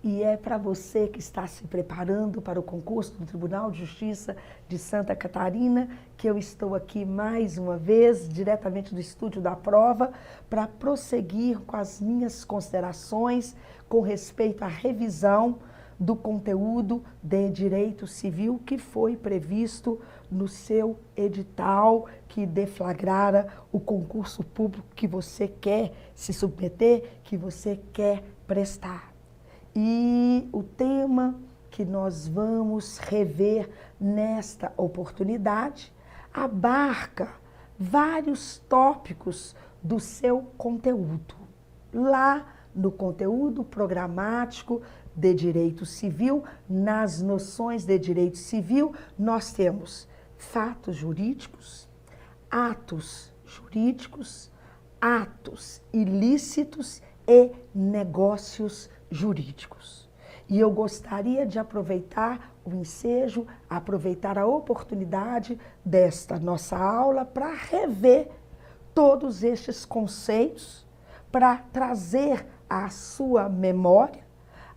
e é para você que está se preparando para o concurso do Tribunal de Justiça de Santa Catarina que eu estou aqui mais uma vez, diretamente do estúdio da prova, para prosseguir com as minhas considerações com respeito à revisão do conteúdo de direito civil que foi previsto no seu edital que deflagrara o concurso público que você quer se submeter, que você quer prestar. E o tema que nós vamos rever nesta oportunidade abarca vários tópicos do seu conteúdo. Lá no conteúdo programático de direito civil, nas noções de direito civil, nós temos fatos jurídicos, atos jurídicos, atos ilícitos e negócios jurídicos. E eu gostaria de aproveitar o ensejo, aproveitar a oportunidade desta nossa aula para rever todos estes conceitos, para trazer à sua memória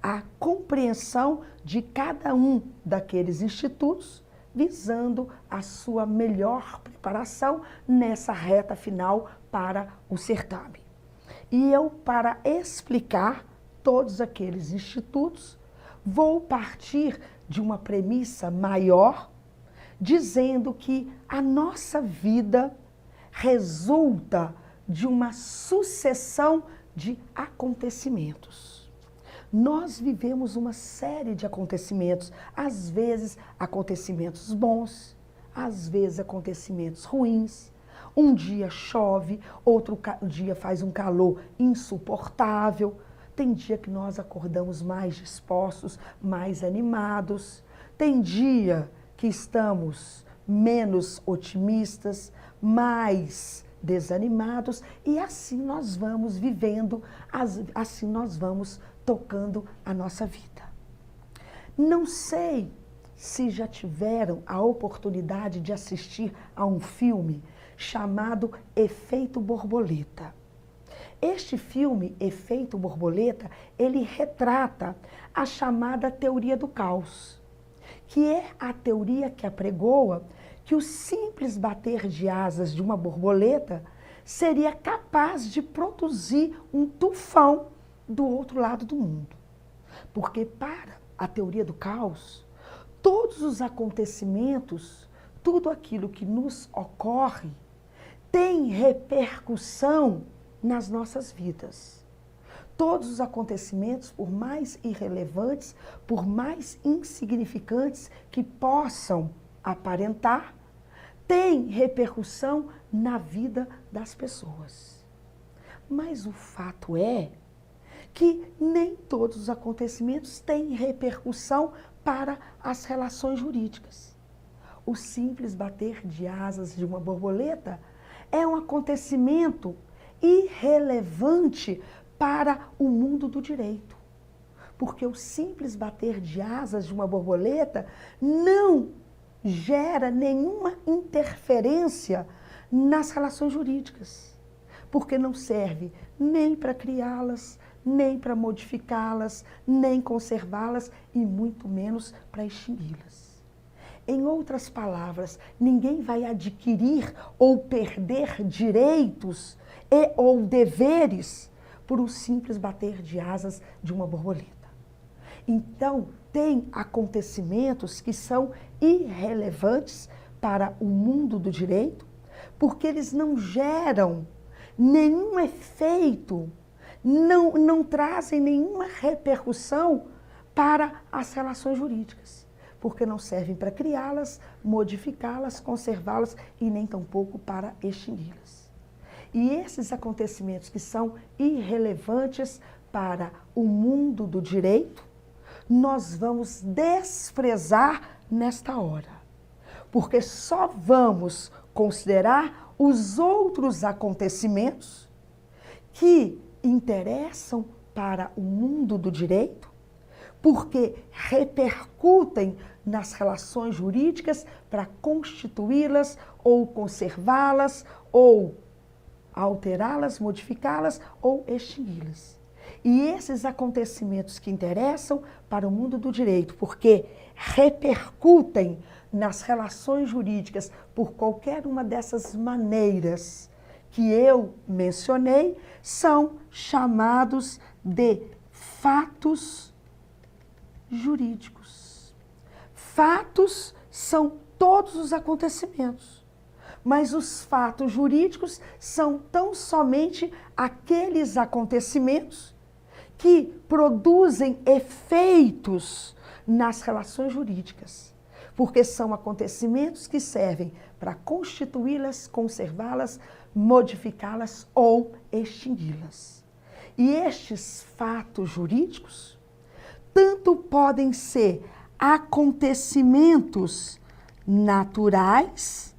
a compreensão de cada um daqueles institutos, visando a sua melhor preparação nessa reta final para o certame. E eu, para explicar todos aqueles institutos, vou partir de uma premissa maior, dizendo que a nossa vida resulta de uma sucessão de acontecimentos. Nós vivemos uma série de acontecimentos, às vezes acontecimentos bons, às vezes acontecimentos ruins. Um dia chove, outro dia faz um calor insuportável. Tem dia que nós acordamos mais dispostos, mais animados. Tem dia que estamos menos otimistas, mais desanimados. E assim nós vamos vivendo, assim nós vamos tocando a nossa vida. Não sei se já tiveram a oportunidade de assistir a um filme chamado Efeito Borboleta. Este filme, Efeito Borboleta, ele retrata a chamada teoria do caos, que é a teoria que apregoa que o simples bater de asas de uma borboleta seria capaz de produzir um tufão do outro lado do mundo. Porque para a teoria do caos, todos os acontecimentos, tudo aquilo que nos ocorre, tem repercussão nas nossas vidas. Todos os acontecimentos, por mais irrelevantes, por mais insignificantes que possam aparentar, têm repercussão na vida das pessoas. Mas o fato é que nem todos os acontecimentos têm repercussão para as relações jurídicas. O simples bater de asas de uma borboleta é um acontecimento irrelevante para o mundo do direito. Porque o simples bater de asas de uma borboleta não gera nenhuma interferência nas relações jurídicas. Porque não serve nem para criá-las, nem para modificá-las, nem conservá-las e muito menos para extingui-las. Em outras palavras, ninguém vai adquirir ou perder direitos e ou deveres por um simples bater de asas de uma borboleta. Então, tem acontecimentos que são irrelevantes para o mundo do direito, porque eles não geram nenhum efeito, não trazem nenhuma repercussão para as relações jurídicas, porque não servem para criá-las, modificá-las, conservá-las e nem tampouco para extingui-las. E esses acontecimentos que são irrelevantes para o mundo do direito, nós vamos desprezar nesta hora, porque só vamos considerar os outros acontecimentos que interessam para o mundo do direito, porque repercutem nas relações jurídicas para constituí-las ou conservá-las ou alterá-las, modificá-las ou extingui-las. E esses acontecimentos que interessam para o mundo do direito, porque repercutem nas relações jurídicas por qualquer uma dessas maneiras que eu mencionei, são chamados de fatos jurídicos. Fatos são todos os acontecimentos, mas os fatos jurídicos são tão somente aqueles acontecimentos que produzem efeitos nas relações jurídicas, porque são acontecimentos que servem para constituí-las, conservá-las, modificá-las ou extingui-las. E estes fatos jurídicos tanto podem ser acontecimentos naturais,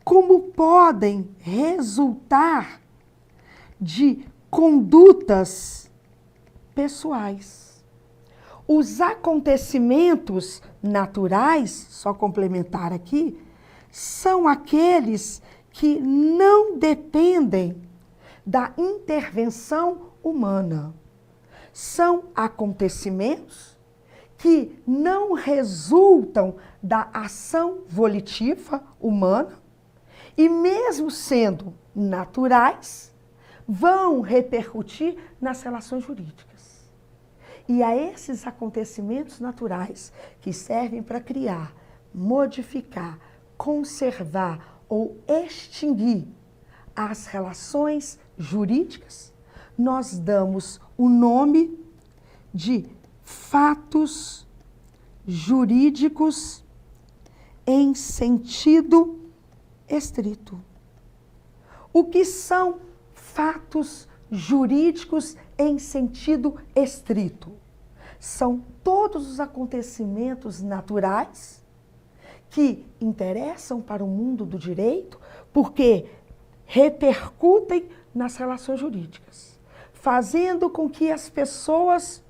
como podem resultar de condutas pessoais. Os acontecimentos naturais, só complementar aqui, são aqueles que não dependem da intervenção humana. São acontecimentos que não resultam da ação volitiva humana e, mesmo sendo naturais, vão repercutir nas relações jurídicas. E a esses acontecimentos naturais que servem para criar, modificar, conservar ou extinguir as relações jurídicas, nós damos o nome de fatos jurídicos em sentido estrito. O que são fatos jurídicos em sentido estrito? São todos os acontecimentos naturais que interessam para o mundo do direito, porque repercutem nas relações jurídicas, fazendo com que as pessoas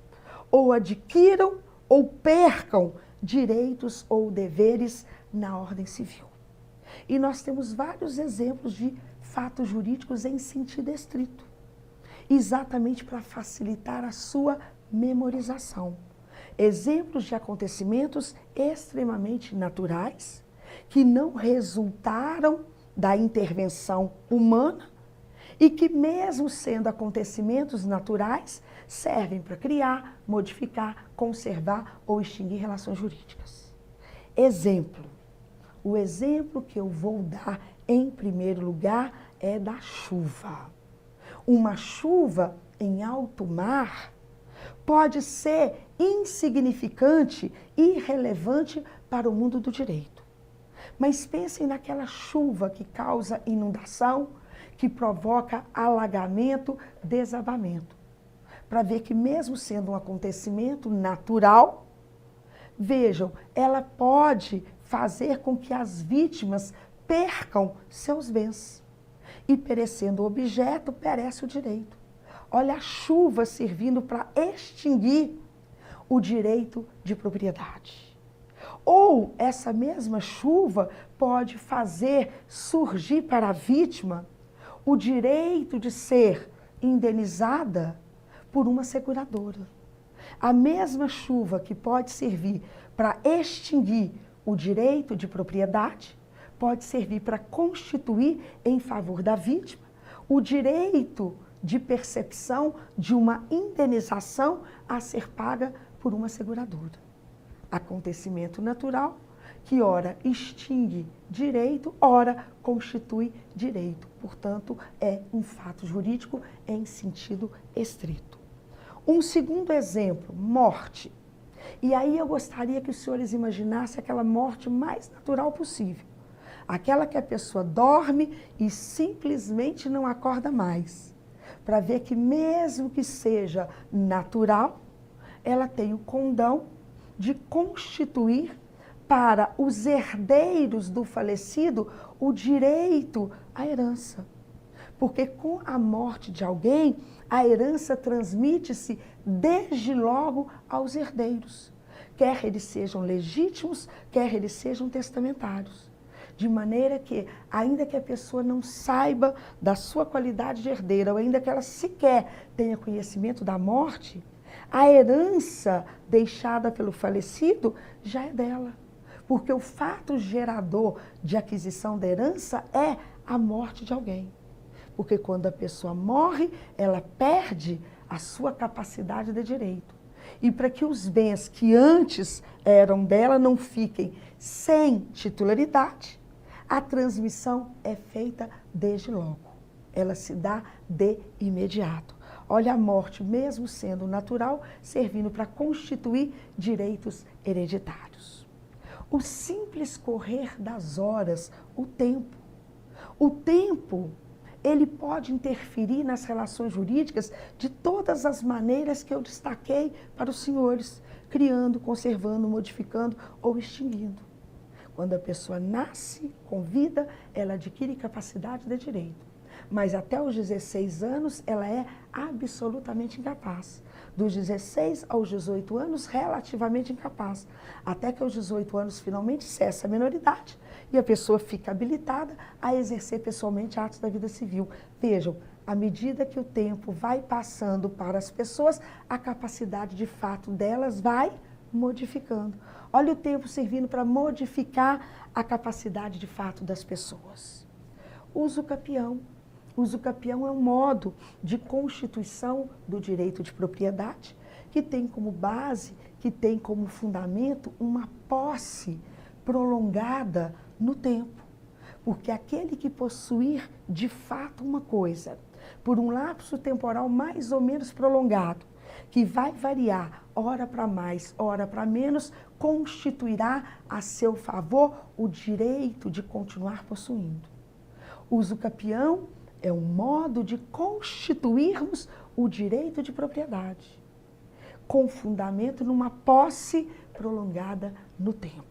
ou adquiram ou percam direitos ou deveres na ordem civil. E nós temos vários exemplos de fatos jurídicos em sentido estrito, exatamente para facilitar a sua memorização. Exemplos de acontecimentos extremamente naturais, que não resultaram da intervenção humana e que, mesmo sendo acontecimentos naturais, servem para criar, modificar, conservar ou extinguir relações jurídicas. Exemplo. O exemplo que eu vou dar em primeiro lugar é da chuva. Uma chuva em alto mar pode ser insignificante e irrelevante para o mundo do direito. Mas pensem naquela chuva que causa inundação, que provoca alagamento, desabamento. Para ver que, mesmo sendo um acontecimento natural, vejam, ela pode fazer com que as vítimas percam seus bens. E perecendo o objeto, perece o direito. Olha a chuva servindo para extinguir o direito de propriedade. Ou essa mesma chuva pode fazer surgir para a vítima o direito de ser indenizada por uma seguradora. A mesma chuva que pode servir para extinguir o direito de propriedade pode servir para constituir em favor da vítima o direito de percepção de uma indenização a ser paga por uma seguradora. Acontecimento natural que ora extingue direito, ora constitui direito. Portanto, é um fato jurídico em sentido estrito. Um segundo exemplo, morte. E aí eu gostaria que os senhores imaginassem aquela morte mais natural possível. Aquela que a pessoa dorme e simplesmente não acorda mais. Para ver que, mesmo que seja natural, ela tem o condão de constituir para os herdeiros do falecido o direito à herança. Porque com a morte de alguém, a herança transmite-se desde logo aos herdeiros, quer eles sejam legítimos, quer eles sejam testamentários. de maneira que, ainda que a pessoa não saiba da sua qualidade de herdeira, ou ainda que ela sequer tenha conhecimento da morte, a herança deixada pelo falecido já é dela. Porque o fato gerador de aquisição da herança é a morte de alguém. Porque quando a pessoa morre, ela perde a sua capacidade de direito. E para que os bens que antes eram dela não fiquem sem titularidade, a transmissão é feita desde logo. Ela se dá de imediato. Olha a morte, mesmo sendo natural, servindo para constituir direitos hereditários. O simples correr das horas, o tempo. O tempo, ele pode interferir nas relações jurídicas de todas as maneiras que eu destaquei para os senhores, criando, conservando, modificando ou extinguindo. Quando a pessoa nasce com vida, ela adquire capacidade de direito. Mas até os 16 anos, ela é absolutamente incapaz. Dos 16 aos 18 anos, relativamente incapaz. Até que aos 18 anos, finalmente, cessa a minoridade e a pessoa fica habilitada a exercer pessoalmente atos da vida civil. Vejam, à medida que o tempo vai passando para as pessoas, a capacidade de fato delas vai modificando. Olha o tempo servindo para modificar a capacidade de fato das pessoas. Uso capião. Uso capião é um modo de constituição do direito de propriedade que tem como base, que tem como fundamento uma posse prolongada no tempo. Porque aquele que possuir de fato uma coisa, por um lapso temporal mais ou menos prolongado, que vai variar ora para mais, ora para menos, constituirá a seu favor o direito de continuar possuindo. Uso capião é um modo de constituirmos o direito de propriedade, com fundamento numa posse prolongada no tempo.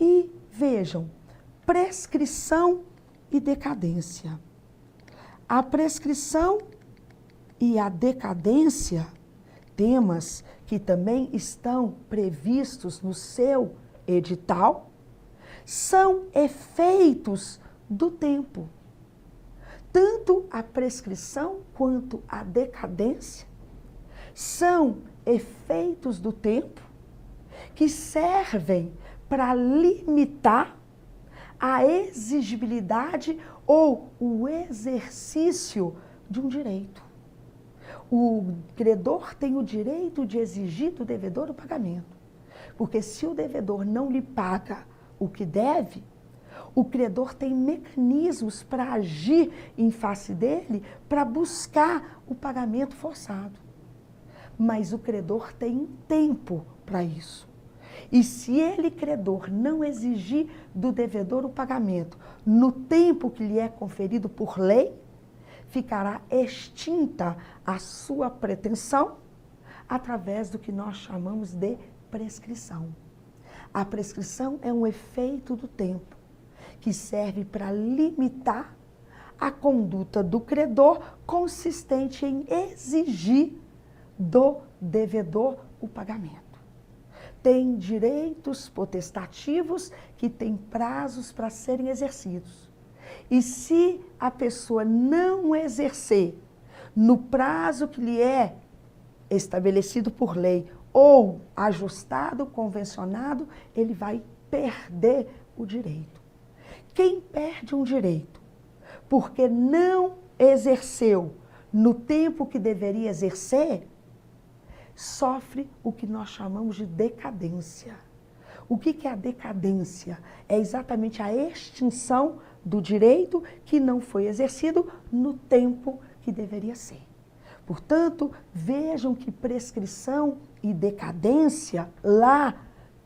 E vejam, prescrição e decadência. A prescrição e a decadência, temas que também estão previstos no seu edital, são efeitos do tempo. Tanto a prescrição quanto a decadência são efeitos do tempo que servem para limitar a exigibilidade ou o exercício de um direito. O credor tem o direito de exigir do devedor o pagamento, porque se o devedor não lhe paga o que deve, o credor tem mecanismos para agir em face dele, para buscar o pagamento forçado. Mas o credor tem um tempo para isso. E se ele, credor, não exigir do devedor o pagamento no tempo que lhe é conferido por lei, ficará extinta a sua pretensão através do que nós chamamos de prescrição. A prescrição é um efeito do tempo que serve para limitar a conduta do credor consistente em exigir do devedor o pagamento. Tem direitos potestativos que têm prazos para serem exercidos. E se a pessoa não exercer no prazo que lhe é estabelecido por lei ou ajustado, convencionado, ele vai perder o direito. Quem perde um direito porque não exerceu no tempo que deveria exercer, sofre o que nós chamamos de decadência. O que é a decadência? É exatamente a extinção do direito que não foi exercido no tempo que deveria ser. Portanto, vejam que prescrição e decadência, lá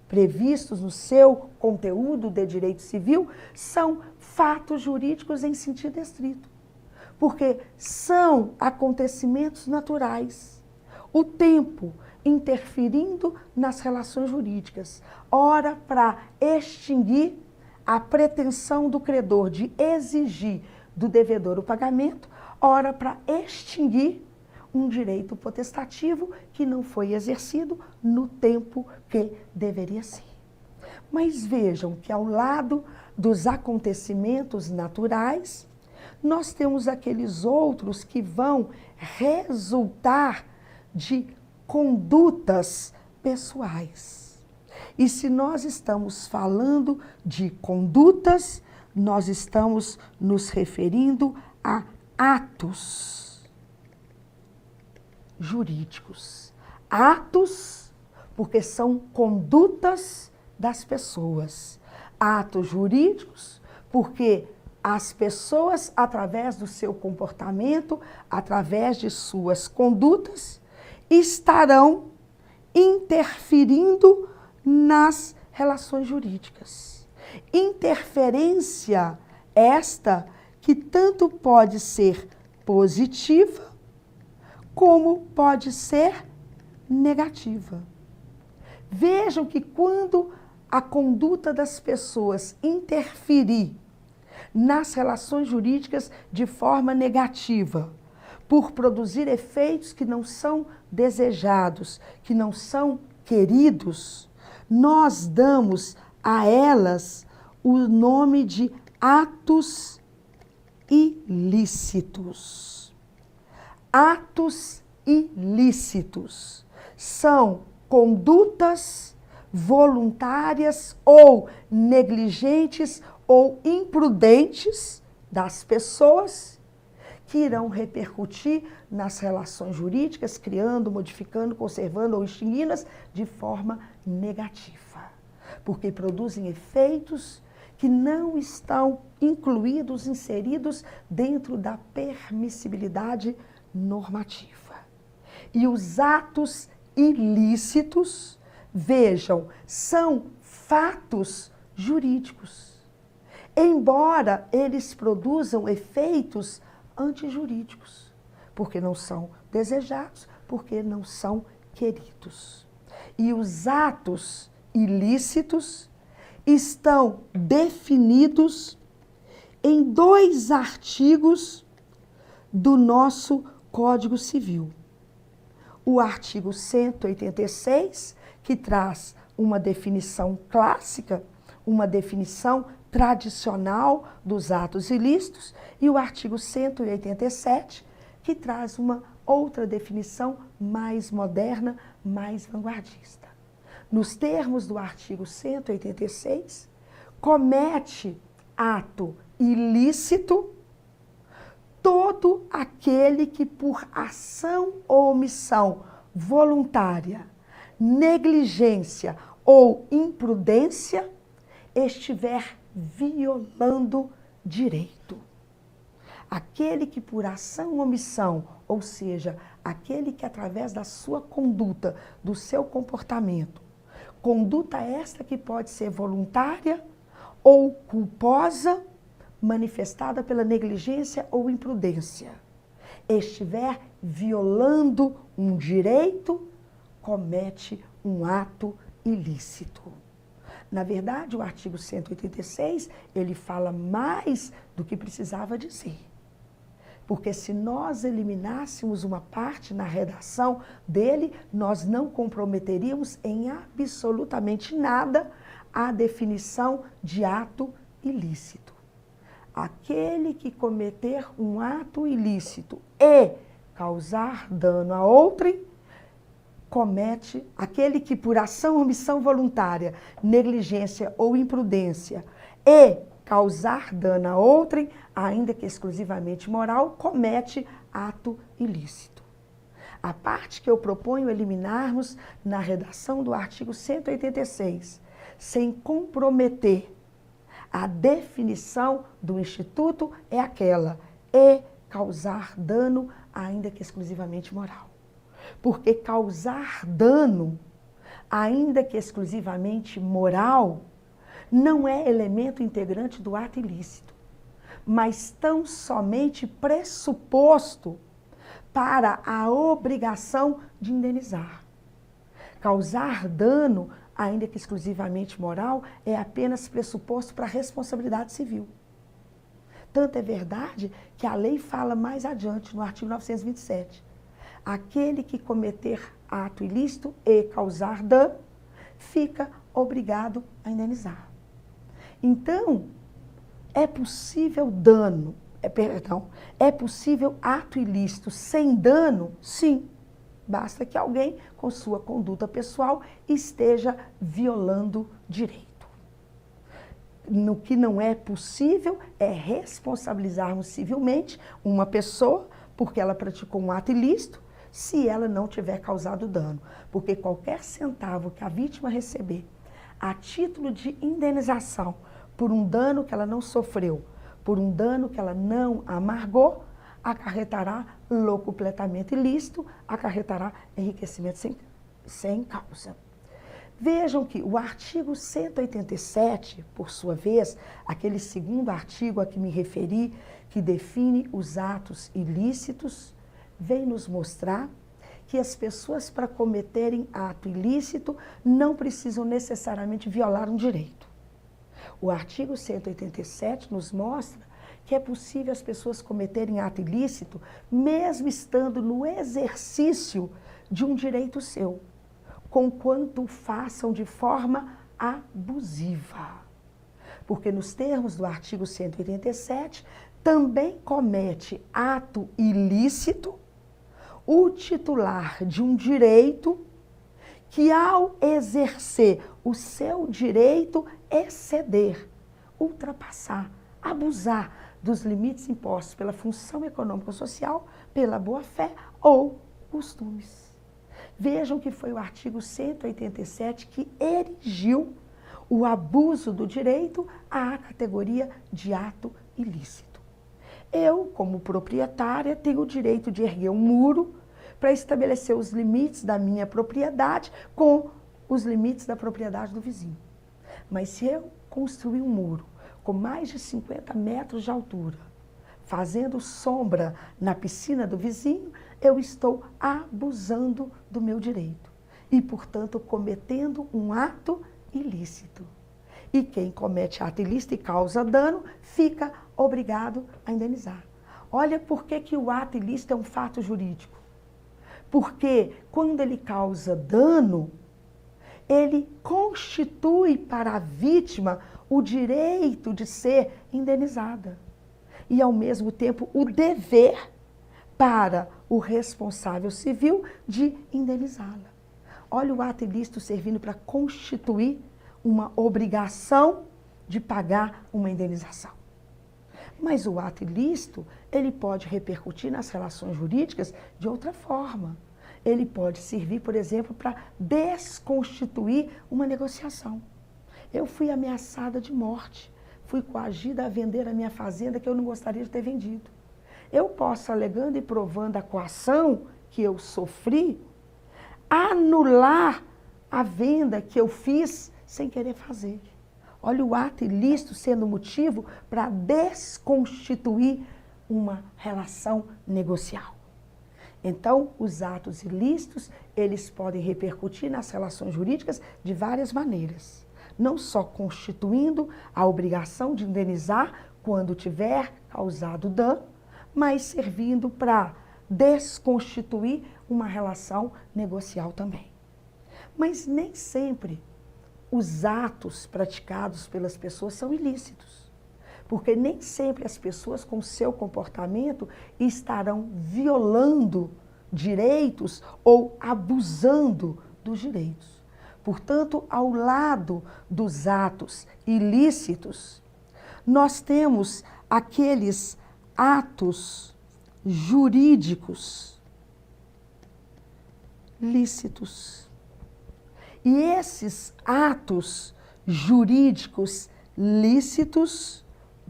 previstos no seu conteúdo de direito civil, são fatos jurídicos em sentido estrito. Porque são acontecimentos naturais. O tempo interferindo nas relações jurídicas, ora para extinguir a pretensão do credor de exigir do devedor o pagamento, ora para extinguir um direito potestativo que não foi exercido no tempo que deveria ser. Mas vejam que ao lado dos acontecimentos naturais, nós temos aqueles outros que vão resultar de condutas pessoais. E se nós estamos falando de condutas, nós estamos nos referindo a atos jurídicos. Atos, porque são condutas das pessoas. Atos jurídicos, porque as pessoas, através do seu comportamento, através de suas condutas, estarão interferindo nas relações jurídicas. Interferência esta que tanto pode ser positiva, como pode ser negativa. Vejam que quando a conduta das pessoas interferir nas relações jurídicas de forma negativa, por produzir efeitos que não são desejados, que não são queridos, nós damos a elas o nome de atos ilícitos. Atos ilícitos são condutas voluntárias ou negligentes ou imprudentes das pessoas que irão repercutir nas relações jurídicas, criando, modificando, conservando ou extinguindo-as de forma negativa, porque produzem efeitos que não estão incluídos, inseridos dentro da permissibilidade normativa. E os atos ilícitos, vejam, são fatos jurídicos, embora eles produzam efeitos antijurídicos, porque não são desejados, porque não são queridos. E os atos ilícitos estão definidos em 2 artigos do nosso Código Civil. O artigo 186, que traz uma definição clássica, uma definição tradicional dos atos ilícitos, e o artigo 187, que traz uma outra definição mais moderna, mais vanguardista. Nos termos do artigo 186, comete ato ilícito todo aquele que por ação ou omissão voluntária, negligência ou imprudência estiver violando direito. Aquele que por ação ou omissão, ou seja, aquele que através da sua conduta, do seu comportamento, conduta esta que pode ser voluntária ou culposa, manifestada pela negligência ou imprudência, estiver violando um direito, comete um ato ilícito. Na verdade, o artigo 186, ele fala mais do que precisava dizer. Porque se nós eliminássemos uma parte na redação dele, nós não comprometeríamos em absolutamente nada a definição de ato ilícito. Aquele que cometer um ato ilícito e causar dano a outrem, comete, aquele que por ação ou omissão voluntária, negligência ou imprudência e causar dano a outrem, ainda que exclusivamente moral, comete ato ilícito. A parte que eu proponho eliminarmos na redação do artigo 186, sem comprometer a definição do Instituto, é aquela, e causar dano, ainda que exclusivamente moral. Porque causar dano, ainda que exclusivamente moral, não é elemento integrante do ato ilícito, mas tão somente pressuposto para a obrigação de indenizar. Causar dano, ainda que exclusivamente moral, é apenas pressuposto para a responsabilidade civil. Tanto é verdade que a lei fala mais adiante, no artigo 927. Aquele que cometer ato ilícito e causar dano, fica obrigado a indenizar. Então, É possível dano, é possível ato ilícito sem dano? Sim. Basta que alguém, com sua conduta pessoal, esteja violando direito. No que não é possível é responsabilizarmos civilmente uma pessoa porque ela praticou um ato ilícito, se ela não tiver causado dano. Porque qualquer centavo que a vítima receber a título de indenização por um dano que ela não sofreu, por um dano que ela não amargou, acarretará locupletamento ilícito, acarretará enriquecimento sem causa. Vejam que o artigo 187, por sua vez, aquele segundo artigo a que me referi, que define os atos ilícitos, vem nos mostrar que as pessoas, para cometerem ato ilícito, não precisam necessariamente violar um direito. O artigo 187 nos mostra que é possível as pessoas cometerem ato ilícito, mesmo estando no exercício de um direito seu, conquanto façam de forma abusiva. Porque nos termos do artigo 187, também comete ato ilícito o titular de um direito que, ao exercer o seu direito, exceder, ultrapassar, abusar dos limites impostos pela função econômico-social, pela boa-fé ou costumes. Vejam que foi o artigo 187 que erigiu o abuso do direito à categoria de ato ilícito. Eu, como proprietária, tenho o direito de erguer um muro para estabelecer os limites da minha propriedade com os limites da propriedade do vizinho. Mas se eu construir um muro com mais de 50 metros de altura, fazendo sombra na piscina do vizinho, eu estou abusando do meu direito e, portanto, cometendo um ato ilícito. E quem comete ato ilícito e causa dano, fica obrigado a indenizar. Olha por que o ato ilícito é um fato jurídico. Porque quando ele causa dano, ele constitui para a vítima o direito de ser indenizada. E, ao mesmo tempo, o dever para o responsável civil de indenizá-la. Olha o ato ilícito servindo para constituir uma obrigação de pagar uma indenização. Mas o ato ilícito, ele pode repercutir nas relações jurídicas de outra forma. Ele pode servir, por exemplo, para desconstituir uma negociação. Eu fui ameaçada de morte, fui coagida a vender a minha fazenda que eu não gostaria de ter vendido. Eu posso, alegando e provando a coação que eu sofri, anular a venda que eu fiz sem querer fazer. Olha o ato ilícito sendo motivo para desconstituir uma relação negocial. Então, os atos ilícitos, eles podem repercutir nas relações jurídicas de várias maneiras. Não só constituindo a obrigação de indenizar quando tiver causado dano, mas servindo para desconstituir uma relação negocial também. Mas nem sempre os atos praticados pelas pessoas são ilícitos. Porque nem sempre as pessoas, com seu comportamento, estarão violando direitos ou abusando dos direitos. Portanto, ao lado dos atos ilícitos, nós temos aqueles atos jurídicos lícitos. E esses atos jurídicos lícitos,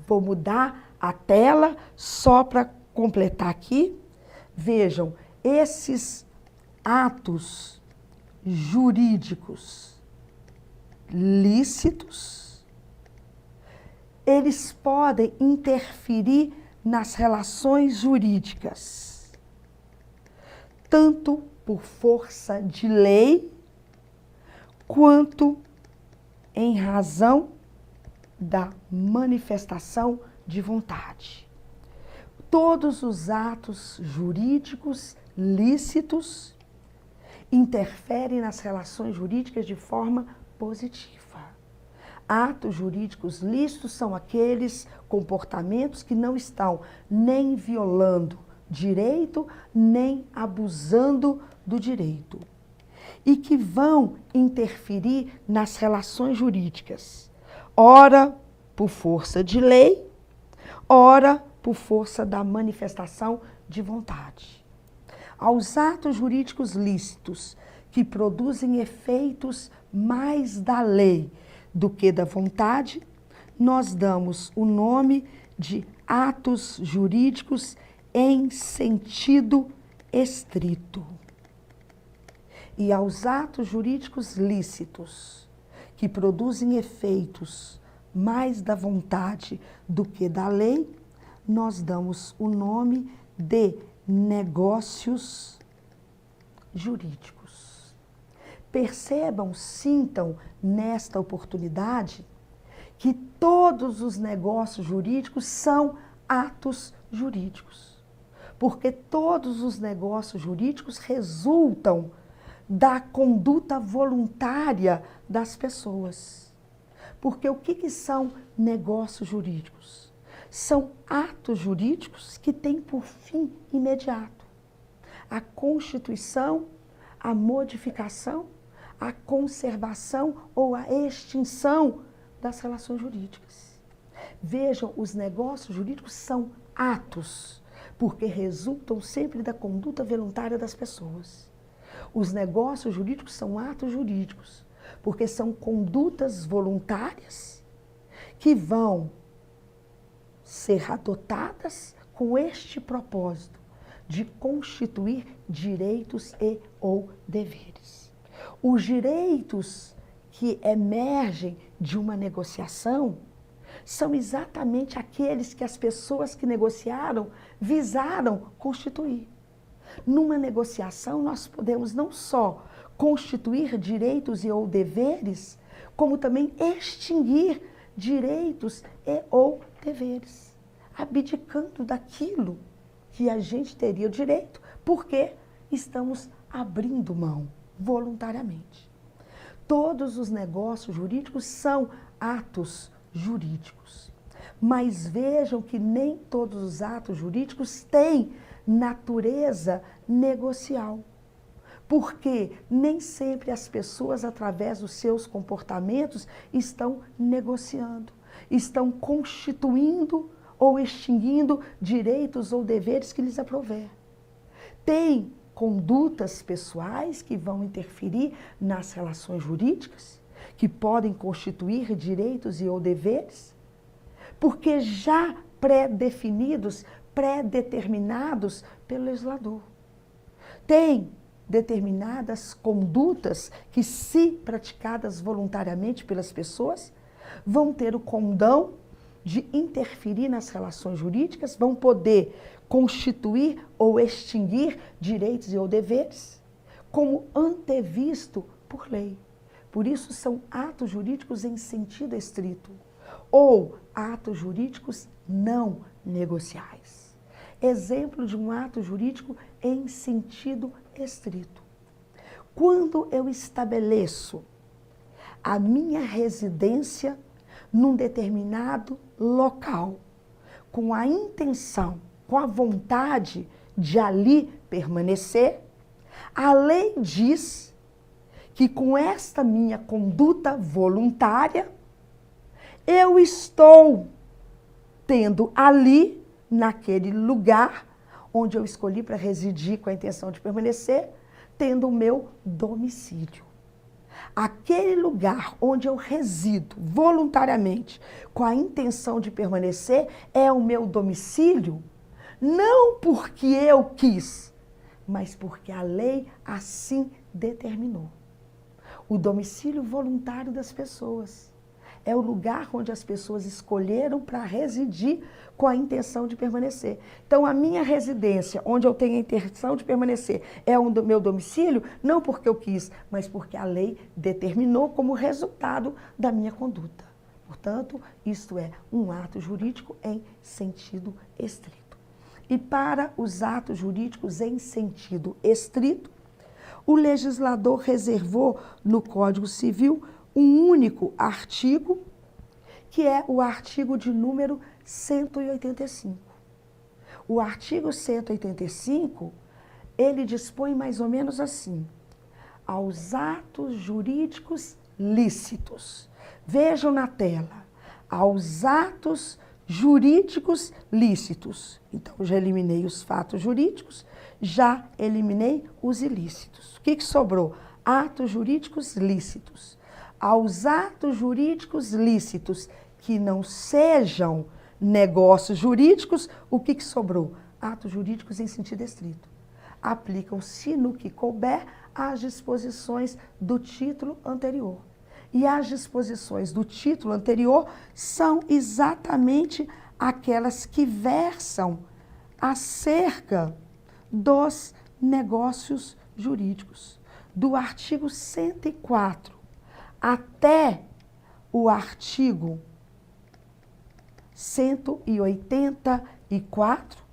vou mudar a tela só para completar aqui. Vejam, esses atos jurídicos lícitos, eles podem interferir nas relações jurídicas, tanto por força de lei, quanto em razão da manifestação de vontade. Todos os atos jurídicos lícitos interferem nas relações jurídicas de forma positiva. Atos jurídicos lícitos são aqueles comportamentos que não estão nem violando direito, nem abusando do direito. E que vão interferir nas relações jurídicas, ora por força de lei, ora por força da manifestação de vontade. Aos atos jurídicos lícitos que produzem efeitos mais da lei do que da vontade, nós damos o nome de atos jurídicos em sentido estrito. E aos atos jurídicos lícitos, que produzem efeitos mais da vontade do que da lei, nós damos o nome de negócios jurídicos. Percebam, sintam nesta oportunidade que todos os negócios jurídicos são atos jurídicos. Porque todos os negócios jurídicos resultam da conduta voluntária das pessoas. Porque o que são negócios jurídicos? São atos jurídicos que têm por fim imediato a constituição, a modificação, a conservação ou a extinção das relações jurídicas. Vejam, os negócios jurídicos são atos, porque resultam sempre da conduta voluntária das pessoas. Os negócios jurídicos são atos jurídicos, porque são condutas voluntárias que vão ser adotadas com este propósito de constituir direitos e ou deveres. Os direitos que emergem de uma negociação são exatamente aqueles que as pessoas que negociaram visaram constituir. Numa negociação, nós podemos não só constituir direitos e ou deveres, como também extinguir direitos e ou deveres, abdicando daquilo que a gente teria o direito, porque estamos abrindo mão voluntariamente. Todos os negócios jurídicos são atos jurídicos, mas vejam que nem todos os atos jurídicos têm natureza negocial, porque nem sempre as pessoas, através dos seus comportamentos, estão negociando, estão constituindo ou extinguindo direitos ou deveres que lhes aprouver. Tem condutas pessoais que vão interferir nas relações jurídicas, que podem constituir direitos e ou deveres, porque já pré-definidos, pré-determinados pelo legislador. Tem determinadas condutas que, se praticadas voluntariamente pelas pessoas, vão ter o condão de interferir nas relações jurídicas, vão poder constituir ou extinguir direitos e ou deveres, como antevisto por lei. Por isso são atos jurídicos em sentido estrito, ou atos jurídicos não negociais. Exemplo de um ato jurídico em sentido estrito. Quando eu estabeleço a minha residência num determinado local, com a intenção, com a vontade de ali permanecer, a lei diz que com esta minha conduta voluntária, eu estou tendo ali, naquele lugar onde eu escolhi para residir com a intenção de permanecer, tendo o meu domicílio. Aquele lugar onde eu resido voluntariamente com a intenção de permanecer é o meu domicílio, não porque eu quis, mas porque a lei assim determinou. O domicílio voluntário das pessoas é o lugar onde as pessoas escolheram para residir com a intenção de permanecer. Então, a minha residência, onde eu tenho a intenção de permanecer, é o meu domicílio, não porque eu quis, mas porque a lei determinou como resultado da minha conduta. Portanto, isto é um ato jurídico em sentido estrito. E para os atos jurídicos em sentido estrito, o legislador reservou no Código Civil um único artigo que é o artigo de número 185. O artigo 185, ele dispõe mais ou menos assim: aos atos jurídicos lícitos. Vejam na tela, aos atos jurídicos lícitos. Então, já eliminei os fatos jurídicos, já eliminei os ilícitos. O que sobrou? Atos jurídicos lícitos. Aos atos jurídicos lícitos que não sejam negócios jurídicos, o que sobrou? Atos jurídicos em sentido estrito. Aplicam-se no que couber as disposições do título anterior. E as disposições do título anterior são exatamente aquelas que versam acerca dos negócios jurídicos. Do artigo 104 até o artigo 184,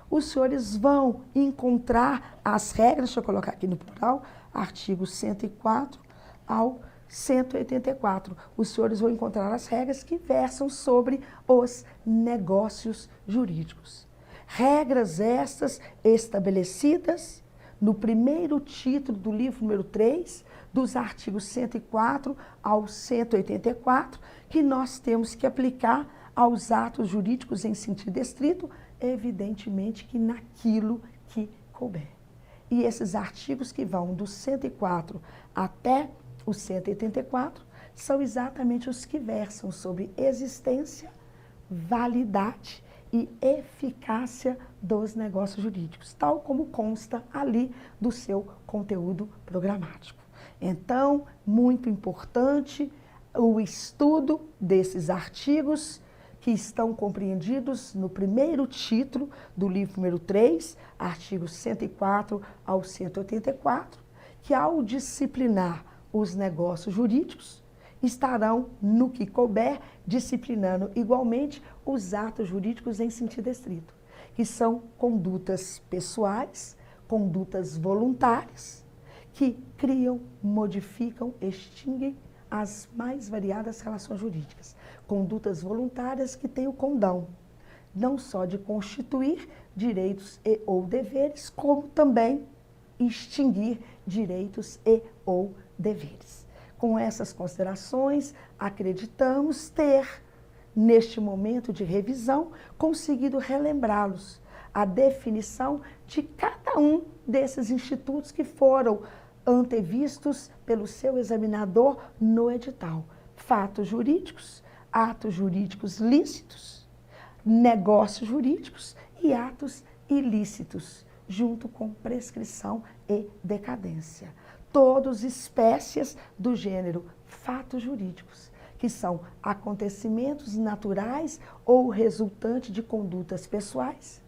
os senhores vão encontrar as regras, deixa eu colocar aqui no plural, artigo 104 ao 184. Os senhores vão encontrar as regras que versam sobre os negócios jurídicos. Regras estas estabelecidas no primeiro título do livro número 3, dos artigos 104 ao 184, que nós temos que aplicar aos atos jurídicos em sentido estrito, evidentemente que naquilo que couber. E esses artigos que vão do 104 até o 184 são exatamente os que versam sobre existência, validade e eficácia dos negócios jurídicos, tal como consta ali do seu conteúdo programático. Então, muito importante o estudo desses artigos que estão compreendidos no primeiro título do livro número 3, artigos 104 ao 184, que ao disciplinar os negócios jurídicos, estarão, no que couber, disciplinando igualmente os atos jurídicos em sentido estrito, que são condutas pessoais, condutas voluntárias, que criam, modificam, extinguem as mais variadas relações jurídicas. Condutas voluntárias que têm o condão, não só de constituir direitos e ou deveres, como também extinguir direitos e ou deveres. Com essas considerações, acreditamos ter, neste momento de revisão, conseguido relembrá-los a definição de cada um desses institutos que foram antevistos pelo seu examinador no edital. Fatos jurídicos, atos jurídicos lícitos, negócios jurídicos e atos ilícitos, junto com prescrição e decadência. Todos espécies do gênero fatos jurídicos, que são acontecimentos naturais ou resultante de condutas pessoais,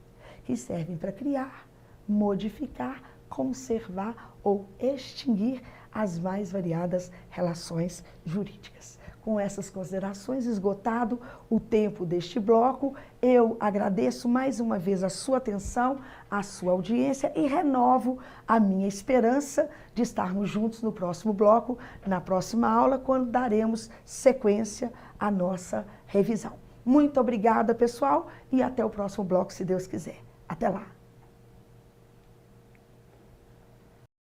que servem para criar, modificar, conservar ou extinguir as mais variadas relações jurídicas. Com essas considerações, esgotado o tempo deste bloco, eu agradeço mais uma vez a sua atenção, a sua audiência e renovo a minha esperança de estarmos juntos no próximo bloco, na próxima aula, quando daremos sequência à nossa revisão. Muito obrigada, pessoal, e até o próximo bloco, se Deus quiser. Até lá!